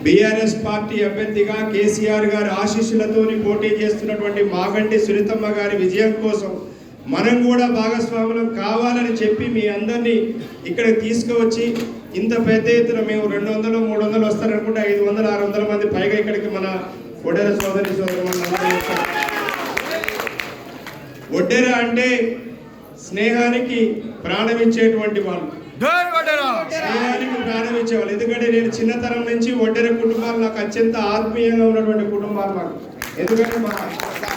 BRS party అభ్యర్థిగా కేసీఆర్ గారి ఆశీస్సులతోని పోటీ చేస్తున్నటువంటి మాగంటి సునీతమ్మ గారి విజయం కోసం మనం కూడా భాగస్వాములం కావాలని చెప్పి మీ అందరినీ ఇక్కడ తీసుకువచ్చి ఇంత పెద్ద ఎత్తున మేము 200 300 వస్తారనుకుంటే 500 600 మంది పైగా ఇక్కడికి మన ఒడ్డెర సోదరి ఒడ్డెర అంటే స్నేహానికి ప్రాణమిచ్చేటువంటి వాళ్ళు, స్నేహానికి ప్రారంభించేవాళ్ళు. ఎందుకంటే నేను చిన్నతనం నుంచి ఒడ్డెర కుటుంబాలు నాకు అత్యంత ఆత్మీయంగా ఉన్నటువంటి కుటుంబాలు మాకు. ఎందుకంటే మా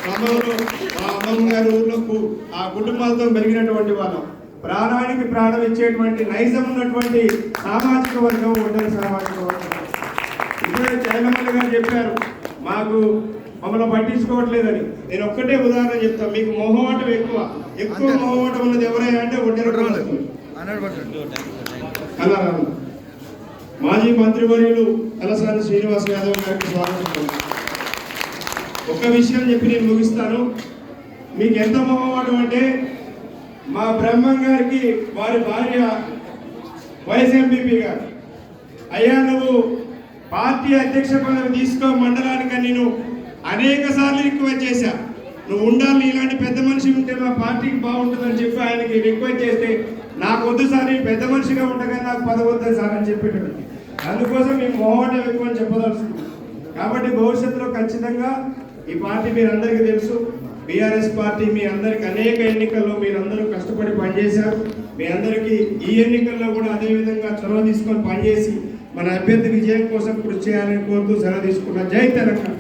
గ్రామంలో మా అమ్మమ్మ గారి ఊర్లో ఆ కుటుంబాలతో పెరిగినటువంటి వాళ్ళం. ప్రాణానికి ప్రాణం ఇచ్చేటువంటి నైజం ఉన్నటువంటి సామాజిక వర్గం ఒడ్డెర సామాజిక వర్గం. ఇప్పుడే జయలమల్లి గారు చెప్పారు మాకు మమ్మల్ని పట్టించుకోవట్లేదని. నేను ఒక్కటే ఉదాహరణ చెప్తాను. మీకు మొహమాటం ఎక్కువ మొహమాటం ఉన్నది ఎవరైనా అంటే ఒడ్డెర. మాజీ మంత్రివర్యులు తలసాని శ్రీనివాస్ యాదవ్ గారికి స్వాగతం. ఒక్క విషయం చెప్పి నేను ముగిస్తాను. మీకు ఎంత మొహమాటం అంటే మా బ్రహ్మం గారికి వారి భార్య వైస్ ఎంపీపీ గారు, అయ్యా నువ్వు పార్టీ అధ్యక్ష పదవి తీసుకో మండలానికి, నేను అనేక సార్లు రిక్వెస్ట్ చేశా, నువ్వు ఉండాలి, ఇలాంటి పెద్ద మనిషి ఉంటే మా పార్టీకి బాగుంటుందని చెప్పి ఆయనకి రిక్వెస్ట్ చేస్తే నాకు వద్దు సార్, నేను పెద్ద మనిషిగా ఉండగా నాకు పదవి వద్దు సార్ అని చెప్పాడు. అందుకోసం మేము మొహమాటం ఎక్కువ అని చెప్పదలుచుకున్నాం. కాబట్టి భవిష్యత్తులో ఖచ్చితంగా ఈ పార్టీ మీరందరికీ తెలుసు, బీఆర్ఎస్ పార్టీ మీ అందరికి అనేక ఎన్నికల్లో మీరందరూ కష్టపడి పనిచేశారు. మీ అందరికీ ఈ ఎన్నికల్లో కూడా అదేవిధంగా చొరవ తీసుకొని పనిచేసి మన అభ్యర్థి విజయం కోసం కృషి చేయాలని కోరుతూ సెలవు తీసుకున్నా. జై తెలంగాణ.